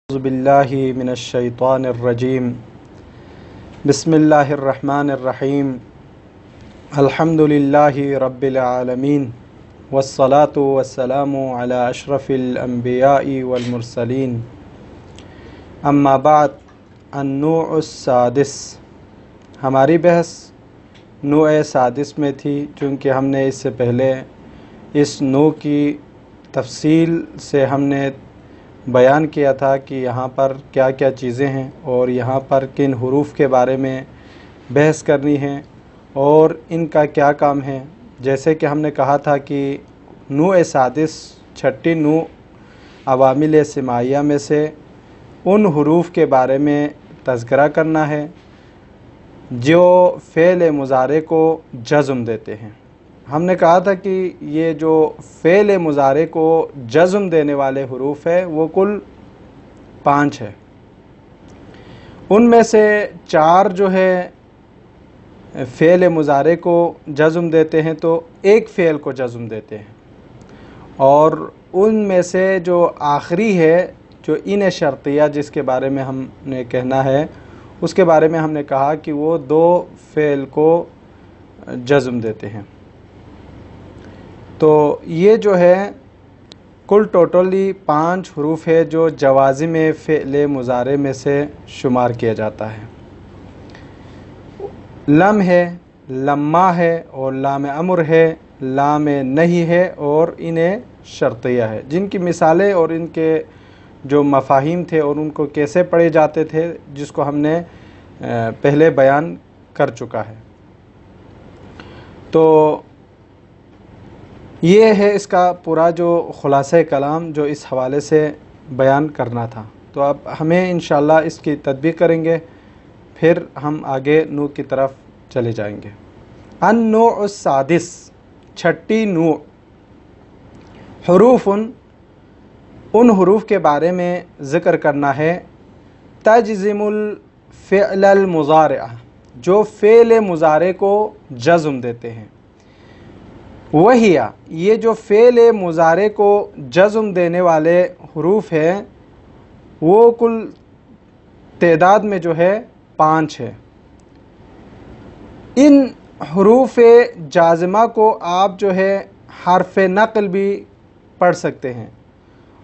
أعوذ بالله من الشيطان الرجيم بسم الله الرحمن الرحيم الحمد لله رب العالمين والصلاة والسلام على أشرف الأنبياء والمرسلين أما بعد النوع السادس ہماری بحث نوع سادس میں تھی، چونکہ ہم نے اس سے پہلے اس نوع کی تفصیل سے ہم نے بیان کیا تھا کہ یہاں پر کیا کیا چیزیں ہیں اور یہاں پر کن حروف کے بارے میں بحث کرنی ہے اور ان کا کیا کام ہے۔ جیسے کہ ہم نے کہا تھا کہ نوع سادس چھٹی نوع عوامل سماعیہ میں سے ان حروف کے بارے میں تذکرہ کرنا ہے جو فعل مضارع کو جزم دیتے ہیں۔ ہم نے کہا تھا کہ یہ جو فعل مضارع کو جزم دینے والے حروف ہے وہ کل 5 ہے۔ ان میں سے 4 جو ہے فعل مضارع کو جزم دیتے ہیں، تو ایک فعل کو جزم دیتے ہیں، اور ان میں سے جو آخری ہے جو ان شرطیہ جس کے بارے میں ہم نے کہنا ہے، اس کے بارے میں ہم نے کہا کہ وہ 2 فعل کو جزم دیتے ہیں۔ تو یہ جو ہے کل ٹوٹلی 5 حروف ہے جو جوازم فعل مضارع میں سے شمار کیا جاتا ہے۔ لم ہے، لما ہے، اور لام امر ہے، لام نہیں ہے، اور انہیں شرطیہ ہے، جن کی مثالیں اور ان کے جو مفاہیم تھے اور ان کو کیسے پڑھے جاتے تھے، جس کو ہم نے پہلے بیان کر چکا ہے۔ تو یہ ہے اس کا پورا جو خلاصہ کلام جو اس حوالے سے بیان کرنا تھا۔ تو اب ہمیں انشاءاللہ اس کی تطبیق کریں گے، پھر ہم آگے نوع کی طرف چلے جائیں گے۔ النوع السادس چھٹی نوع، حروف ان حروف کے بارے میں ذکر کرنا ہے تجزم الفعل المضارع، جو فعل مضارع کو جزم دیتے ہیں۔ وہی یہ جو فعل مضارع کو جزم دینے والے حروف ہیں وہ کل تعداد میں جو ہے 5 ہے۔ ان حروف جازمہ کو آپ جو ہے حرف نقل بھی پڑھ سکتے ہیں،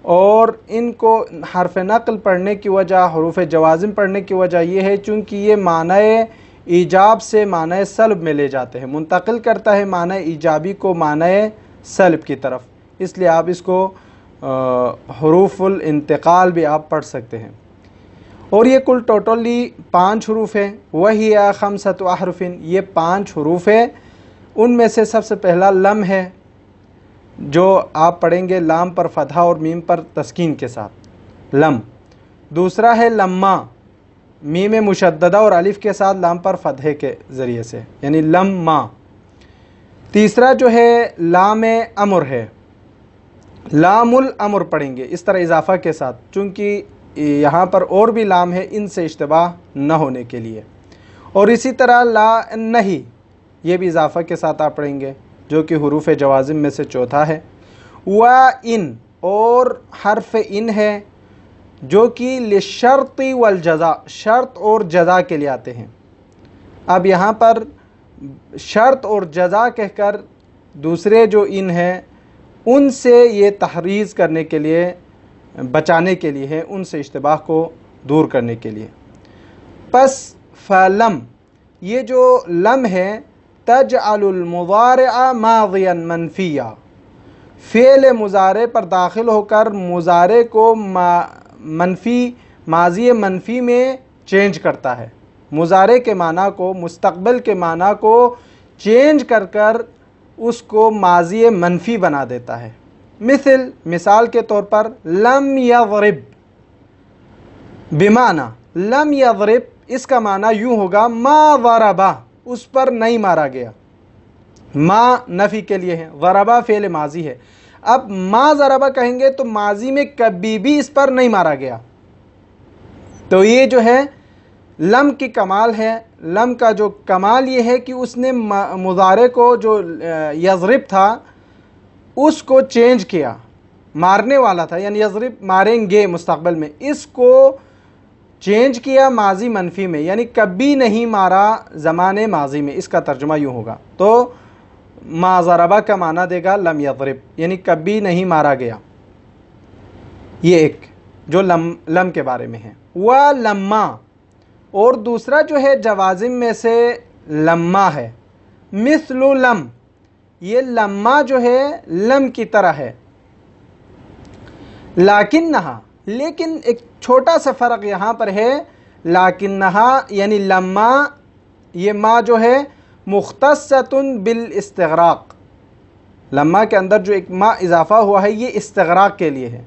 اور ان کو حرف نقل پڑھنے کی وجہ، حروف جوازم پڑھنے کی وجہ یہ ہے چونکہ یہ معنی ایجاب سے معنی سلب میں لے جاتے ہیں، منتقل کرتا ہے معنی ایجابی کو معنی سلب کی طرف، اس لیے آپ اس کو حروف الانتقال بھی آپ پڑھ سکتے ہیں۔ اور یہ کل ٹوٹلی 5 حروف ہیں۔ وہی 5 احرف، یہ 5 حروف ہیں۔ ان میں سے سب سے پہلا لم ہے، جو آپ پڑھیں گے لام پر فتحہ اور میم پر تسکین کے ساتھ، لم۔ دوسرا ہے لما، میم مشددہ اور الف کے ساتھ لام پر فتحے کے ذریعے سے، یعنی لما۔ تیسرا جو ہے لام امر ہے، لام الامر پڑھیں گے اس طرح اضافہ کے ساتھ، چونکہ یہاں پر اور بھی لام ہے، ان سے اشتباہ نہ ہونے کے لیے۔ اور اسی طرح لا نہیں، یہ بھی اضافہ کے ساتھ آپ پڑھیں گے، جو کہ حروف جوازم میں سے چوتھا ہے۔ و ان، اور حرف ان ہے جو کہ للشرط والجزا، شرط اور جزا کے لیے آتے ہیں۔ اب یہاں پر شرط اور جزا کہہ کر دوسرے جو ان ہیں ان سے یہ تحریز کرنے کے لیے، بچانے کے لیے ہے، ان سے اشتباہ کو دور کرنے کے لیے۔ پس فلم، یہ جو لم ہے تجعل المضارع ماضیا منفیا، فعل مضارع پر داخل ہو کر مضارع کو منفی، ماضی منفی میں چینج کرتا ہے، مضارع کے معنی کو، مستقبل کے معنی کو چینج کر کر اس کو ماضی منفی بنا دیتا ہے۔ مثال کے طور پر لم یضرب، بمعنی لم یضرب، اس کا معنی یوں ہوگا ما ضربا، اس پر نہیں مارا گیا۔ ما نفی کے لیے ہے، ضربا فعل ماضی ہے۔ اب ما ضربا کہیں گے تو ماضی میں کبھی بھی اس پر نہیں مارا گیا۔ تو یہ جو ہے لم کی کمال ہے۔ لم کا جو کمال یہ ہے کہ اس نے مضارع کو جو یضرب تھا اس کو چینج کیا، مارنے والا تھا، یعنی یضرب ماریں گے مستقبل میں، اس کو چینج کیا ماضی منفی میں، یعنی کبھی نہیں مارا زمانے ماضی میں، اس کا ترجمہ یوں ہوگا۔ تو ما ضربہ کا معنی دے گا لم یضرب، یعنی کبھی نہیں مارا گیا۔ یہ ایک جو لم کے بارے میں ہے۔ وَلَمَّا، اور دوسرا جو ہے جوازم میں سے لما ہے، مثل لم، یہ لما جو ہے لم کی طرح ہے، لیکنہا، لیکن ایک چھوٹا سا فرق یہاں پر ہے، لیکنہا یعنی لما، یہ ما جو ہے مختصۃ بالاستغراق، لما کے اندر جو ایک ما اضافہ ہوا ہے یہ استغراق کے لیے ہے۔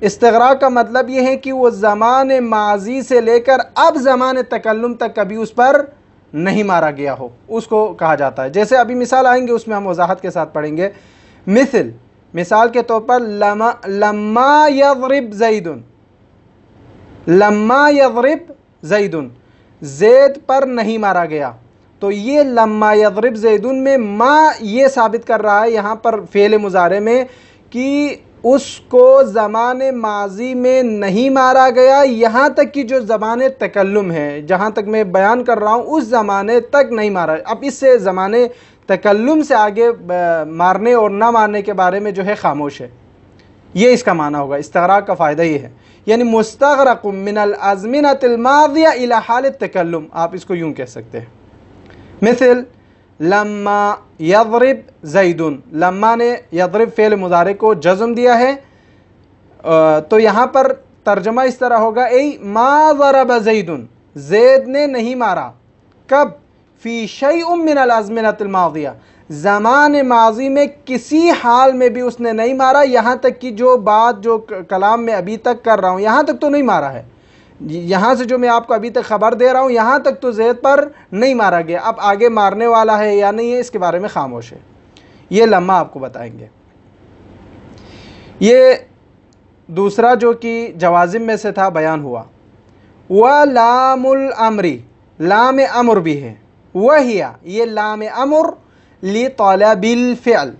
استغراق کا مطلب یہ ہے کہ وہ زمان ماضی سے لے کر اب زمان تکلم تک کبھی اس پر نہیں مارا گیا ہو، اس کو کہا جاتا ہے۔ جیسے ابھی مثال آئیں گے اس میں ہم وضاحت کے ساتھ پڑھیں گے۔ مثال کے طور پر لما یضرب زید، لما یضرب زید، زید پر نہیں مارا گیا، تو یہ لما یضرب زیدن میں ما یہ ثابت کر رہا ہے یہاں پر فعل مضارع میں کہ اس کو زمان ماضی میں نہیں مارا گیا، یہاں تک کہ جو زمان تکلم ہے، جہاں تک میں بیان کر رہا ہوں اس زمانے تک نہیں مارا۔ اب اس سے زمان تکلم سے آگے مارنے اور نہ مارنے کے بارے میں جو ہے خاموش ہے، یہ اس کا معنی ہوگا۔ استغراق کا فائدہ یہ ہے، یعنی مستغرق من الازمنۃ الماضیہ الی حال التکلم، آپ اس کو یوں کہہ سکتے ہیں۔ مثل لما یضرب زید، لما نے یضرب فعل مضارع کو جزم دیا ہے، تو یہاں پر ترجمہ اس طرح ہوگا ای ما ضرب زید، زید نے نہیں مارا، کب؟ فی شیء من الازمنۃ الماضیہ، زمان ماضی میں کسی حال میں بھی اس نے نہیں مارا، یہاں تک کہ جو بات جو کلام میں ابھی تک کر رہا ہوں یہاں تک تو نہیں مارا ہے، یہاں سے جو میں آپ کو ابھی تک خبر دے رہا ہوں یہاں تک تو زید پر نہیں مارا گیا، اب آگے مارنے والا ہے یا نہیں ہے اس کے بارے میں خاموش ہے۔ یہ لمحہ آپ کو بتائیں گے۔ یہ دوسرا جو کہ جوازم میں سے تھا بیان ہوا۔ وَلَامُ الْأَمْرِ، لام امر بھی ہے، وَهِيَ، یہ لام امر لِطَلَبِ الْفِعْلِ،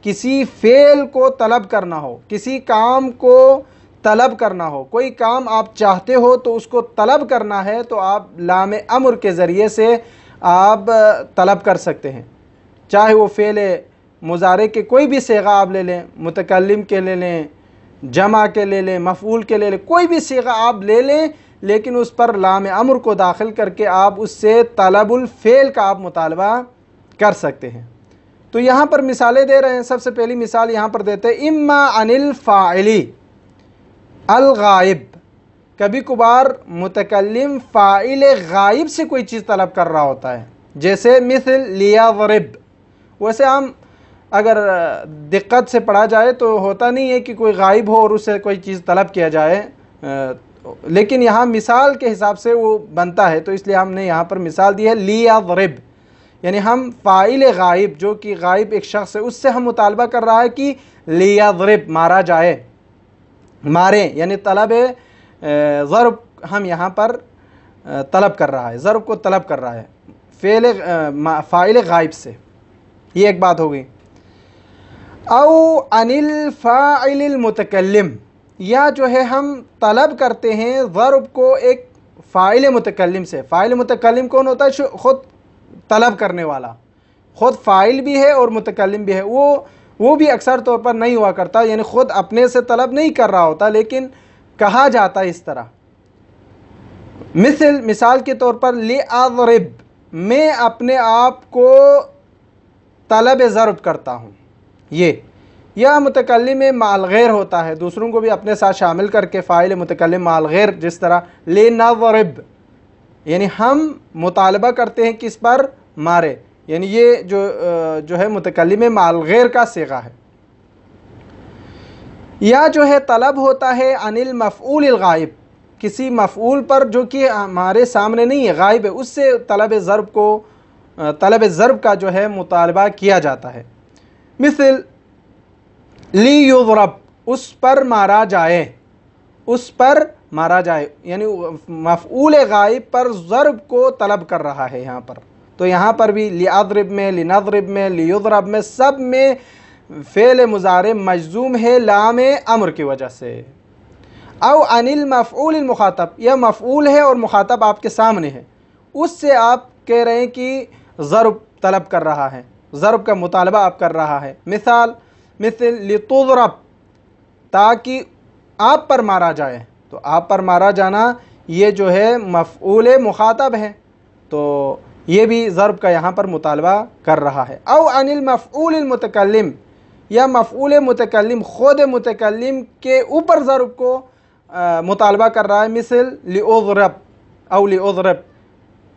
کسی فعل کو طلب کرنا ہو، کسی کام کو طلب کرنا ہو، کوئی کام آپ چاہتے ہو تو اس کو طلب کرنا ہے تو آپ لام امر کے ذریعے سے آپ طلب کر سکتے ہیں، چاہے وہ فعل مضارع کے کوئی بھی صیغہ آپ لے لیں، متکلم کے لے لیں، جمع کے لے لیں، مفعول کے لے لیں، کوئی بھی صیغہ آپ لے لیں، لیکن اس پر لام امر کو داخل کر کے آپ اس سے طلب الفعل کا آپ مطالبہ کر سکتے ہیں۔ تو یہاں پر مثالیں دے رہے ہیں۔ سب سے پہلی مثال یہاں پر دیتے ہیں، اما عن الفاعلی الغائب، کبھی کبھار متکلم فاعل غائب سے کوئی چیز طلب کر رہا ہوتا ہے، جیسے مثل لیضرب، ویسے ہم اگر دقت سے پڑھا جائے تو ہوتا نہیں ہے کہ کوئی غائب ہو اور اس سے کوئی چیز طلب کیا جائے، لیکن یہاں مثال کے حساب سے وہ بنتا ہے، تو اس لیے ہم نے یہاں پر مثال دی ہے لیضرب، یعنی ہم فاعل غائب جو کہ غائب ایک شخص ہے اس سے ہم مطالبہ کر رہا ہے کہ لیضرب، مارا جائے، ماریں، یعنی طلب ضرب ہم یہاں پر طلب کر رہا ہے، ضرب کو طلب کر رہا ہے فاعل غائب سے۔ یہ ایک بات ہو گئی۔ او عن الفاعل المتکلم، یا جو ہے ہم طلب کرتے ہیں ضرب کو ایک فاعل متکلم سے۔ فاعل متکلم کون ہوتا ہے؟ خود طلب کرنے والا، خود فاعل بھی ہے اور متکلم بھی ہے، وہ بھی اکثر طور پر نہیں ہوا کرتا، یعنی خود اپنے سے طلب نہیں کر رہا ہوتا لیکن کہا جاتا ہے اس طرح۔ مثال کے طور پر لِأَضْرِبْ، میں اپنے آپ کو طلب ضرب کرتا ہوں، یہ یا متکلم مع الغیر ہوتا ہے، دوسروں کو بھی اپنے ساتھ شامل کر کے فاعل متکلم مع الغیر، جس طرح لِنَضْرِبْ، یعنی ہم مطالبہ کرتے ہیں کس پر؟ مارے، یعنی یہ جو ہے متکلم مع الغیر کا صیغہ ہے۔ یا جو ہے طلب ہوتا ہے عن المفعول الغائب، کسی مفعول پر جو کہ ہمارے سامنے نہیں ہے، غائب ہے، اس سے طلب ضرب کا جو ہے مطالبہ کیا جاتا ہے۔ مثل لیضرب، اس پر مارا جائے، اس پر مارا جائے، یعنی مفعول غائب پر ضرب کو طلب کر رہا ہے یہاں پر۔ تو یہاں پر بھی لیضرب میں، لنضرب میں، لیضرب میں، سب میں फ़ेल मुज़ारे मजज़ूम है लाम अम्र की वजह से। औ अनिल मफ़ऊल मुखातब, यह मफ़ऊल है और मुखातब आपके सामने है, उससे आप कह रहे हैं कि ज़र्ब तलब कर रहा है, ज़र्ब का मुतालबा आप कर रहा है। मिसाल लितुज़रब, ताकि आप पर मारा जाए, तो आप पर मारा जाना ये जो है मफ़ऊल मुखातब है, तो ये भी ज़र्ब का यहाँ पर मुतालबा कर रहा है। औ अनिल मफ़ऊल मुतकल्लिम, या मफ़ऊल मुतकल्लिम ख़ुद मुतकल्लिम के ऊपर ज़र्ब को मुतालबा कर रहा है। मिसल लिउज़रब औ लिउज़रब,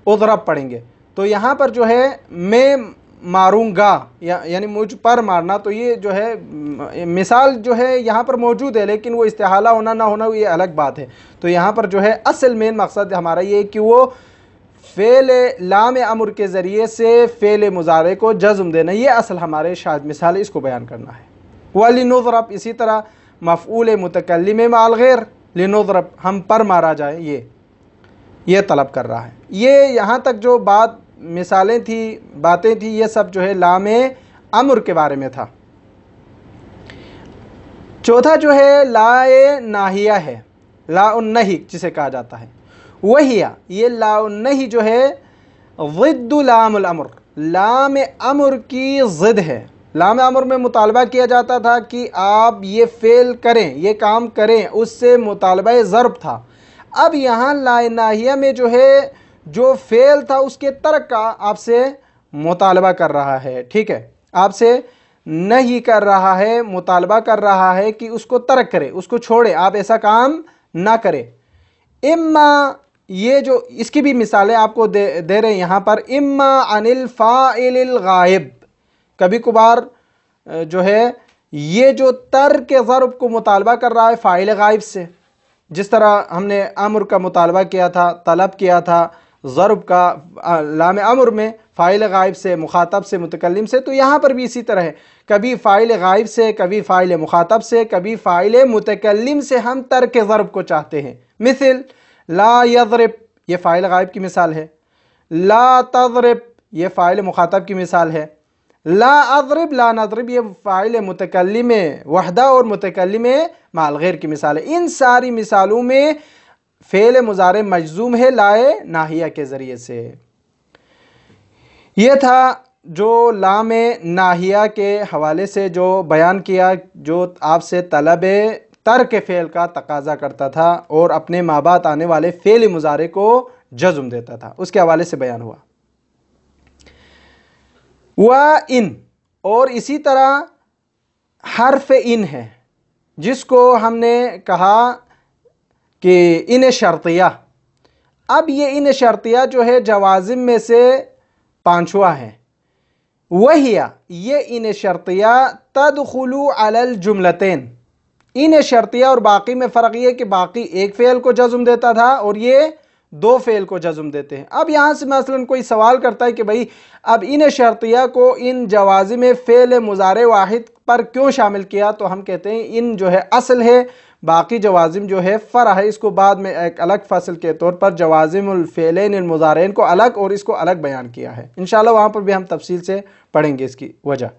उज़रब पढ़ेंगे तो यहाँ पर जो है मैं मारूंगा यानी मुझ पर मारना, तो ये जो है मिसाल जो है यहाँ पर मौजूद है, लेकिन वो इस्तेहाला होना ना होना ये अलग बात है। तो यहाँ पर जो है असल मेन मकसद हमारा ये है कि वो फ़ेल लाम अम्र के ज़रिए से फ़ेल मुज़ारे को जज़्म देना, ये असल हमारे शायद मिसाल इसको बयान करना है। वलिनुज़रब, इसी तरह मफ़ऊल मुतकल्लिम माल गैर, लिनुज़रब हम पर मारा जाए, ये तलब कर रहा है। ये यहाँ तक जो बात मिसालें थी, बातें थी, ये सब जो है लाम अम्र के बारे में था। चौथा जो है लाए नाहिया है, लाउन्नही जिसे कहा जाता है, वहिया ये लाउन्नही जो है ज़िद्दु लामुल अम्र, लाम अम्र की ज़िद है। लाम अम्र में मुतालबा किया जाता था कि आप ये फ़ेल करें, ये काम करें, उससे मुतालबा ज़र्ब था। अब यहाँ लाए नाहिया में जो है जो फ़ेल था उसके तर्क का आपसे मुतालबा कर रहा है, ठीक है, आपसे नहीं कर रहा है, मुतालबा कर रहा है कि उसको तर्क करे, उसको छोड़े, आप ऐसा काम ना करें। इम्मा, ये जो इसकी भी मिसालें आपको दे रहे हैं यहाँ पर, इम्मा अनिल फ़ाइलिल गायब, कभी कभार जो है ये जो तर्क ज़र्ब को मुतालबा कर रहा है फ़ाइल गायब से, जिस तरह हमने अम्र का मुतालबा किया था, तलब किया था ज़र्ब का लाम अम्र में फ़ाइल गायब से, मुखातब से, मुतकल्लिम से, तो यहाँ पर भी इसी तरह है, कभी फ़ाइल गायब से, कभी फ़ाइल मुखातब से, कभी फ़ाइल मुतकल्लिम से हम तर्क ज़र्ब को चाहते हैं। मिसल ला यज़रिब, ये फ़ाइल गायब की मिसाल है। ला तज़रिब, ये फ़ाइल मुखातब की मिसाल है। ला अज़रिब ला नज़रिब, ये फ़ाइल मुतकल्लिम वहदा और मुतकल्लिम माल गैर की मिसाल है। इन सारी मिसालों में फ़ेल मुज़ारे मजज़ूम है लाए नाहिया के ज़रिए से। ये था जो लाम नाहिया के हवाले से जो बयान किया, जो आपसे तलब तर्क फ़ेल का तकाज़ा करता था और अपने माबाद आने वाले फ़ेल मुज़ारे को जज़्म देता था, उसके हवाले से बयान हुआ। व इन, और इसी तरह हर्फ इन है, जिसको हमने कहा कि इन शर्तिया। अब ये इन शर्तिया जो है जवाज़िम में से पांचवा है। वहिया, ये इन शर्तिया तदखुलु अलल जुमलतैन, इन शर्तिया और बाकी में फ़र्क ये कि बाकी एक फ़ेल को जज़्म देता था और ये दो फ़ेल को जज़्म देते हैं। अब यहाँ से मसलन कोई सवाल करता है कि भाई अब इन शर्तिया को इन जवाज़िम फ़ेल मुज़ारे वाहिद पर क्यों शामिल किया, तो हम कहते हैं इन जो है असल है, बाकी जवाज़िम जो है फ़र्अ है, इसको बाद में एक अलग फसल के तौर पर जवाज़िमुल फ़ेलैन मुज़ारैन को अलग और इसको अलग बयान किया है। इंशाअल्लाह वहाँ पर भी हम तफसील से पढ़ेंगे इसकी वजह।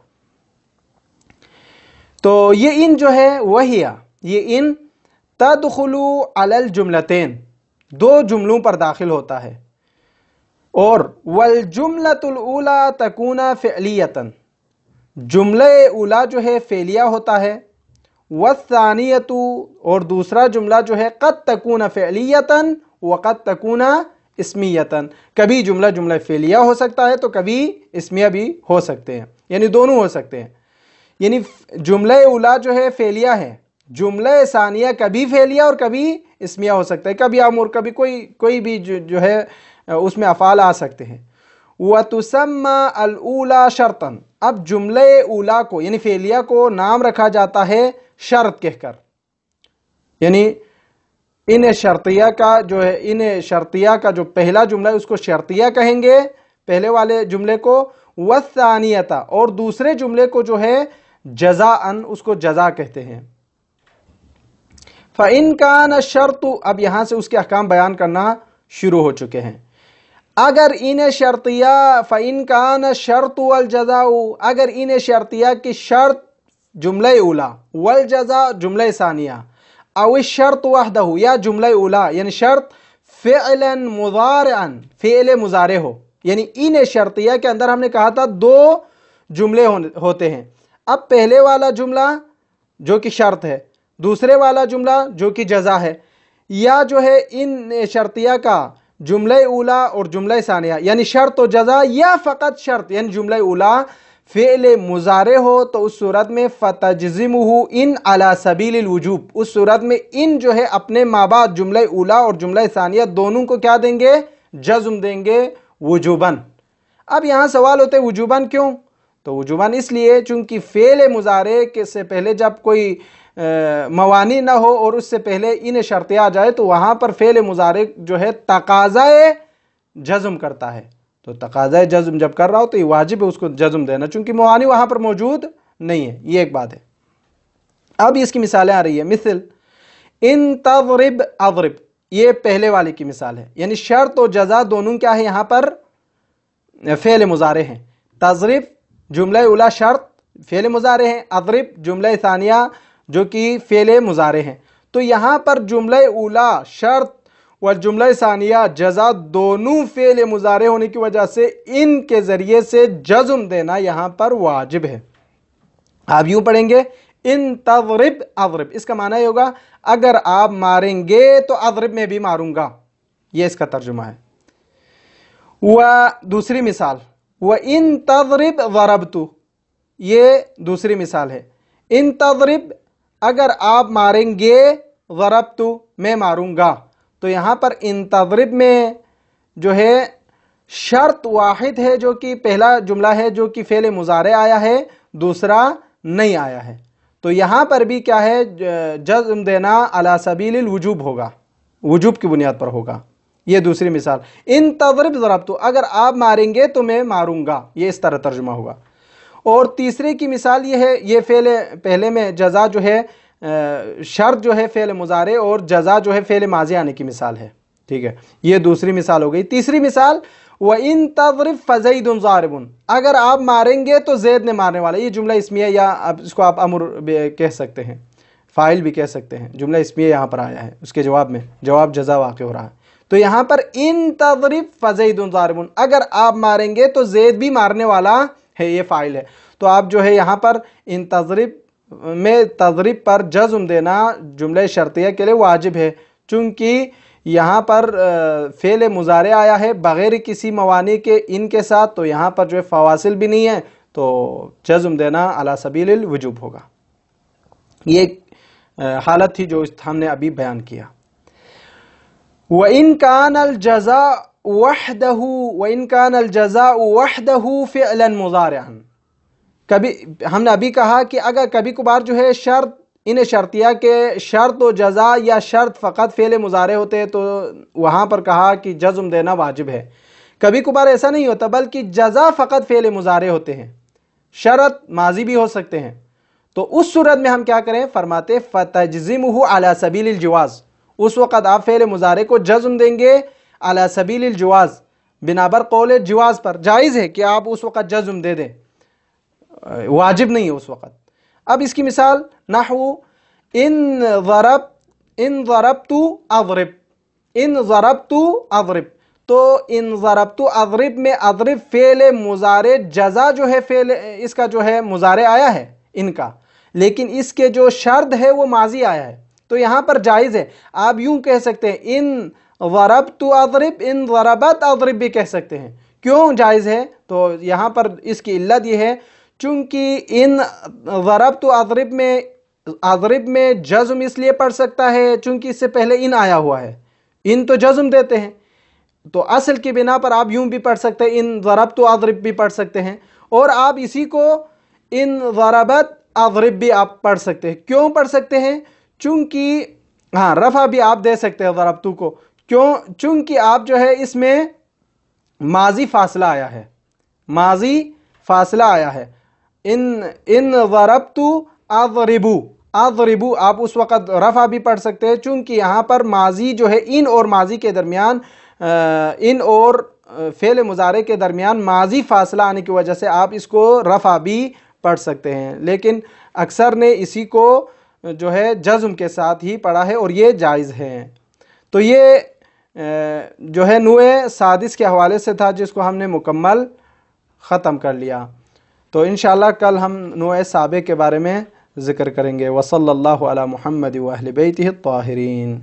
तो ये इन जो है वहिया, ये इन तदखुलु अलल जुमलतैन, दो जुमलों पर दाखिल होता है, और वल जुमलतुल ऊला तकूना फ़िअलियतन, जुमले उला जो है फ़ेलिया होता है, वस्सानियतु, और दूसरा जुमला जो है क़द तकूना फ़िअलियतन व क़द तकूना इस्मियतन, कभी जुमला फ़ेलिया हो सकता है तो कभी इस्मिया भी हो सकते हैं, यानी दोनों हो सकते हैं। यानी जुमला उला जो है फ़ेलिया है, जुमला सानिया कभी फ़ेलिया और कभी इस्मिया हो सकता है, कभी अमर, कभी कोई भी जो है उसमें अफ़ाल आ सकते हैं। व तुसम्मा अल ऊला शर्तन, अब जुमले ऊला को यानी फ़ेलिया को नाम रखा जाता है शर्त कहकर, यानी इन शर्तिया का जो है, इन शर्तिया का जो पहला जुमला है उसको शर्तिया कहेंगे, पहले वाले जुमले को, वस्सानियता, और दूसरे जुमले को जो है जज़ाअन, उसको जज़ा कहते हैं। फ़इन कान शर्तु, अब यहाँ से उसके अहकाम बयान करना शुरू हो चुके हैं। अगर इन शर्तिया फ़इन कान शर्तु वल जज़ाउ, अगर इन शर्तिया की शर्त जुमला उला, वल जज़ा जुमला सानिया, अव शर्त वहदहु या जुमला उला यानी शर्त फ़िअलन मुज़ारिअन फ़िअल मुज़ारे हो, यानी इन शर्तिया के अंदर हमने कहा था दो जुमले होते हैं। अब पहले वाला जुमला जो कि शर्त है, दूसरे वाला जुमला जो कि जज़ा है, या जो है इन शर्तिया का जुमला उला और जुमला सानिया यानी शर्त और जज़ा, या फ़कत शर्त यानी जुमला उला फ़िअल मुज़ारे हो, तो उस सूरत में फ़तजज़िमुहु इन अला सबीलिल वुजूब, उस सूरत में इन जो है अपने माबाद जुमला उला और जुमला सानिया दोनों को क्या देंगे, जज़्म देंगे वुजूबन। अब यहाँ सवाल होते हैं वुजूबन क्यों? तो वुजूबन इसलिए चूँकि फ़िअल मुज़ारे के से पहले जब कोई मवानी ना हो और उससे पहले इन शर्तें आ जाए तो वहाँ पर फ़िअल मुज़ारे जो है तकाज़ाए जज़्म करता है। तो तकाज़ाए जज़्म जब कर रहा हो तो ये वाजिब है उसको जज़्म देना, चूँकि मवानी वहाँ पर मौजूद नहीं है। ये एक बात है। अब इसकी मिसालें आ रही है, मिसल इन तज़रिब अज़रिब, ये पहले वाले की मिसाल है, यानी शर्त और जज़ा दोनों क्या है यहाँ पर फ़िअल मुज़ारे हैं। तज़रिब जुमला उला शर्त फ़िअल मुज़ारे हैं, अज़रिब जुमला सानिया जो कि फ़िअल मुज़ारे हैं। तो यहाँ पर जुमला उला शर्त व जुमला सानिया जज़ा दोनों फ़िअल मुज़ारे होने की वजह से इनके ज़रिए से जज़्म देना यहाँ पर वाजिब है। आप यूँ पढ़ेंगे इन तज़रिब अज़रिब, इसका माना ये होगा अगर आप मारेंगे तो अज़रिब में भी मारूंगा, ये इसका तर्जुमा है। व दूसरी मिसाल व इन तज़रिब ज़रबतु, ये दूसरी मिसाल है। इन तज़रिब अगर आप मारेंगे, ज़रबतु मैं मारूंगा, तो यहाँ पर इन तज़रिब में जो है शर्त वाहिद है जो कि पहला जुमला है जो कि फ़िअल मुज़ारे आया है, दूसरा नहीं आया है। तो यहाँ पर भी क्या है, जज़्म देना अला सबीलिल वुजूब होगा, वुजूब की बुनियाद पर होगा। ये दूसरी मिसाल इन तज़रिब ज़रबतु, अगर आप मारेंगे तो मैं मारूंगा, ये इस तरह तर्जुमा होगा। और तीसरे की मिसाल ये है, ये फ़िअल पहले में जज़ा जो है शर्त जो है फ़िअल मुज़ारे और जज़ा जो है फ़िअल माज़ी आने की मिसाल है, ठीक है। ये दूसरी मिसाल हो गई। तीसरी मिसाल व इन तज़रिब फ़ज़ैदुन ज़ारिबुन, अगर आप मारेंगे तो ज़ैद ने मारने वाला, ये जुमला इस्मिया या अब इसको आप अमर कह सकते हैं, फ़ाइल भी कह सकते हैं। जुमला इस्मिया यहाँ पर आया है, उसके जवाब में जवाब जज़ा वाक़ हो रहा है। तो यहाँ पर इन तज़रिब फ़ज़ैदुन ज़ारिबुन, अगर आप मारेंगे तो ज़ैद भी मारने वाला है, ये फ़ाइल है। तो आप जो है यहाँ पर इन तज़रिब में तज़रिब पर जज़्म देना जुमला शर्तिया के लिए वाजिब है, चूँकि यहाँ पर फ़िअल मुज़ारे आया है बग़ैर किसी मवानी के इनके साथ, तो यहाँ पर जो है फ़वासिल भी नहीं है, तो जज़्म देना अला सबीलिल वुजूब होगा। ये हालत थी जो हमने अभी बयान किया। व इन कानल जज़ा वहदहु फ़िअलन मुज़ारिअन, कभी हमने अभी कहा कि अगर कभी कभार जो है शर्त इन शर्तिया के शर्त व जज़ा या शर्त फ़कत फ़िअल मुज़ारे होते हैं तो वहाँ पर कहा कि जज़्म देना वाजिब है। कभी कभार ऐसा नहीं होता बल्कि जज़ा फ़कत फ़िअल मुज़ारे होते हैं, शरत माजी भी हो सकते हैं। तो उस सूरत में हम क्या करें, फरमाते फ़तजज़िमुहु अला सबीलिल जवाज़, उस वक़्त आप फ़िअल मुज़ारे को जज़्म देंगे अला सबीलिल जवाज़, बिनाबर कौल जवाज़ पर, जायज़ है कि आप उस वक़्त जज़्म दे दें, वाजिब नहीं है उस वक़्त। अब इसकी मिसाल नहू इन ज़रबतु अज़रिब, इन ज़रबतु अज़रिब, तो इन ज़रबतु अज़रिब में अज़रिब फ़िअल मुज़ारे जज़ा जो है फ़िअल इसका जो है मुज़ारे आया है इनका, लेकिन इसके जो शर्त है वो माजी आया है, तो यहाँ पर जायज़ है। आप यूँ कह सकते हैं इन ज़रबतु अज़रिब, इन ज़रबत अज़रिब भी कह सकते हैं। क्यों जायज़ है? तो यहाँ पर इसकी इल्लत ये है चूँकि इन ज़रबतु अज़रिब में जज़्म इसलिए पढ़ सकता है चूँकि इससे पहले इन आया हुआ है, इन तो जज़्म देते हैं, तो असल की बिना पर आप यूँ भी पढ़ सकते हैं, इन ज़रबतु अज़रिब भी पढ़ सकते हैं, और आप इसी को इन ज़रबत अज़रिब भी आप पढ़ सकते हैं। क्यों पढ़ सकते हैं? चूँकि हाँ, रफ़ा भी आप दे सकते हैं ज़रबतु को, क्यों? चूँकि आप जो है इसमें माजी फासला आया है, माजी फासला आया है। इन ज़रबतु अज़रिबु आप उस वक़्त रफ़ा भी पढ़ सकते हैं, चूँकि यहाँ पर माजी जो है इन और माजी के दरमियान, इन और फ़िअल मुज़ारे के दरमियान माजी फासला आने की वजह से आप इसको रफ़ा भी पढ़ सकते हैं। लेकिन اکثر نے اسی کو جو ہے جزم کے ساتھ ہی پڑھا ہے اور یہ جائز ہے۔ تو یہ جو ہے نوع سادس کے حوالے سے تھا جس کو ہم نے مکمل ختم کر لیا۔ تو انشاءاللہ کل ہم نوع سابع کے بارے میں ذکر کریں گے۔ وصلی اللہ علی محمد و اہل بیتہ الطاہرین۔